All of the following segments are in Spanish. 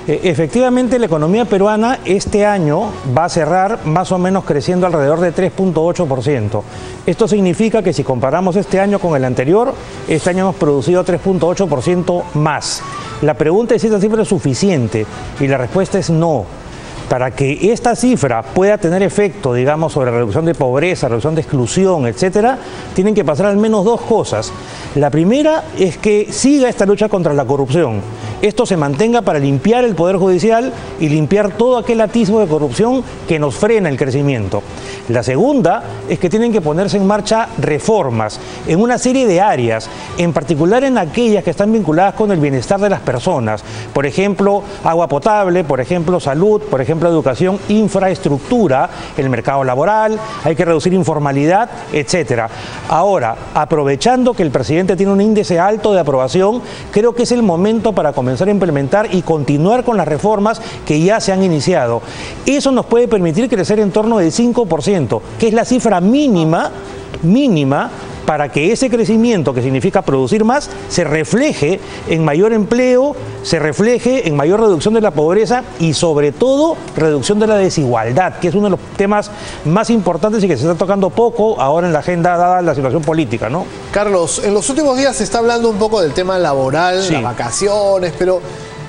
Efectivamente, la economía peruana este año va a cerrar más o menos creciendo alrededor de 3.8%. Esto significa que si comparamos este año con el anterior, este año hemos producido 3.8% más. La pregunta es si esta cifra es suficiente y la respuesta es no. Para que esta cifra pueda tener efecto, digamos, sobre la reducción de pobreza, reducción de exclusión, etcétera, tienen que pasar al menos dos cosas. La primera es que siga esta lucha contra la corrupción. Esto se mantenga para limpiar el Poder Judicial y limpiar todo aquel atisbo de corrupción que nos frena el crecimiento. La segunda es que tienen que ponerse en marcha reformas en una serie de áreas, en particular en aquellas que están vinculadas con el bienestar de las personas. Por ejemplo, agua potable, por ejemplo, salud, por ejemplo, educación, infraestructura, el mercado laboral, hay que reducir informalidad, etcétera. Ahora, aprovechando que el presidente tiene un índice alto de aprobación, creo que es el momento para comenzar a implementar y continuar con las reformas que ya se han iniciado. Eso nos puede permitir crecer en torno del 5%, que es la cifra mínima para que ese crecimiento, que significa producir más, se refleje en mayor empleo, se refleje en mayor reducción de la pobreza y sobre todo reducción de la desigualdad, que es uno de los temas más importantes y que se está tocando poco ahora en la agenda dada la situación política, ¿no? Carlos, en los últimos días se está hablando un poco del tema laboral, sí, las vacaciones, pero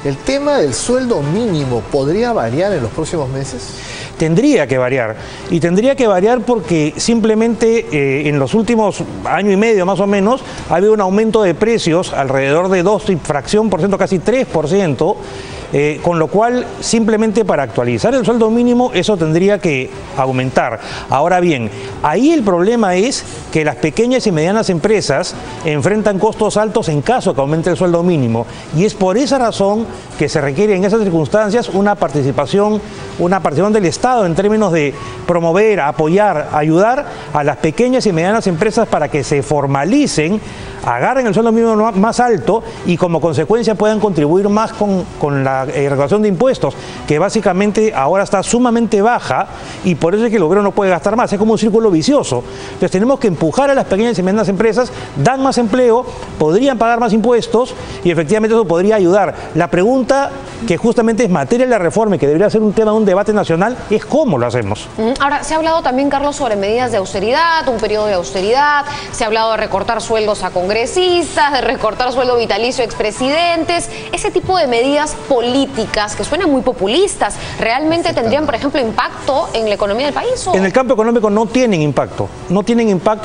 ¿el tema del sueldo mínimo podría variar en los próximos meses? Tendría que variar, y tendría que variar porque simplemente en los últimos año y medio más o menos ha habido un aumento de precios alrededor de 2%, casi 3%, con lo cual simplemente para actualizar el sueldo mínimo eso tendría que aumentar. Ahora bien, ahí el problema es que las pequeñas y medianas empresas enfrentan costos altos en caso que aumente el sueldo mínimo, y es por esa razón que se requiere en esas circunstancias una participación del Estado en términos de promover, apoyar, ayudar a las pequeñas y medianas empresas para que se formalicen, agarren el sueldo mínimo más alto y como consecuencia puedan contribuir más con la recaudación de impuestos, que básicamente ahora está sumamente baja y por eso es que el gobierno no puede gastar más, es como un círculo vicioso. Entonces tenemos que empujar a las pequeñas y medianas empresas, dan más empleo, podrían pagar más impuestos y efectivamente eso podría ayudar. La pregunta que justamente es materia de la reforma y que debería ser un tema de un debate nacional es cómo lo hacemos. Ahora, se ha hablado también, Carlos, sobre medidas de austeridad, un periodo de austeridad, se ha hablado de recortar sueldos a congresistas, de recortar sueldo vitalicio a expresidentes, ese tipo de medidas políticas que suenan muy populistas, ¿realmente tendrían, por ejemplo, impacto en la economía del país? ¿O? En el campo económico no tienen impacto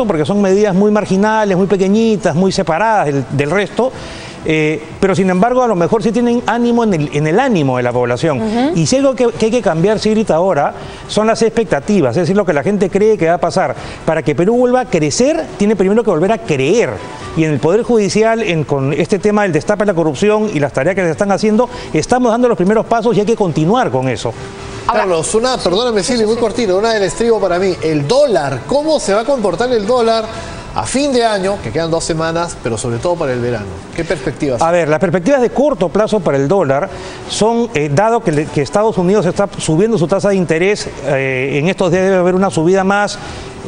porque son medidas muy marginales, muy pequeñitas, muy separadas del resto. Pero sin embargo a lo mejor sí tienen ánimo en el ánimo de la población. Y si algo que hay que cambiar, Sigrid, ahora son las expectativas, es decir, lo que la gente cree que va a pasar. Para que Perú vuelva a crecer, tiene primero que volver a creer. Y en el Poder Judicial, con este tema del destape de la corrupción y las tareas que se están haciendo, estamos dando los primeros pasos y hay que continuar con eso. Carlos, perdóname, Silvia, muy cortito, una del estribo para mí. El dólar, ¿cómo se va a comportar el dólar a fin de año, que quedan 2 semanas, pero sobre todo para el verano? ¿Qué perspectivas? A ver, las perspectivas de corto plazo para el dólar son, dado que Estados Unidos está subiendo su tasa de interés, en estos días debe haber una subida más,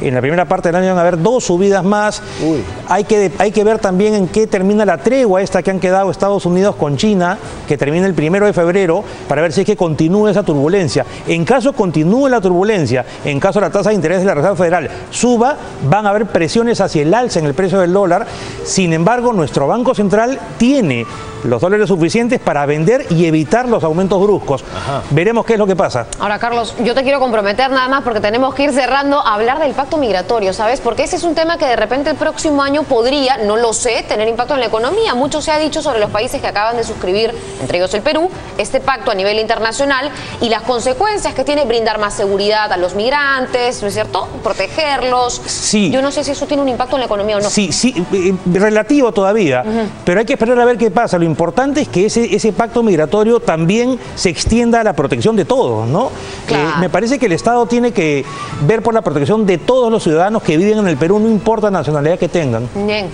en la primera parte del año van a haber 2 subidas más. Hay que ver también en qué termina la tregua esta que han quedado Estados Unidos con China, que termina el 1 de febrero, para ver si es que continúa esa turbulencia. En caso continúe la turbulencia, en caso la tasa de interés de la Reserva Federal suba, van a haber presiones hacia el alza en el precio del dólar. Sin embargo, nuestro Banco Central tiene los dólares suficientes para vender y evitar los aumentos bruscos. Veremos qué es lo que pasa. Ahora, Carlos, yo te quiero comprometer nada más porque tenemos que ir cerrando a hablar del pacto migratorio, ¿sabes? Porque ese es un tema que de repente el próximo año podría, no lo sé, tener impacto en la economía. Mucho se ha dicho sobre los países que acaban de suscribir, entre ellos el Perú, este pacto a nivel internacional y las consecuencias que tiene brindar más seguridad a los migrantes, ¿no es cierto? Protegerlos. Sí. Yo no sé si eso tiene un impacto en la economía o no. Sí, relativo todavía, pero hay que esperar a ver qué pasa. Lo importante es que ese pacto migratorio también se extienda a la protección de todos, ¿no? Claro. Me parece que el Estado tiene que ver por la protección de todos los ciudadanos que viven en el Perú, no importa la nacionalidad que tengan. Bien.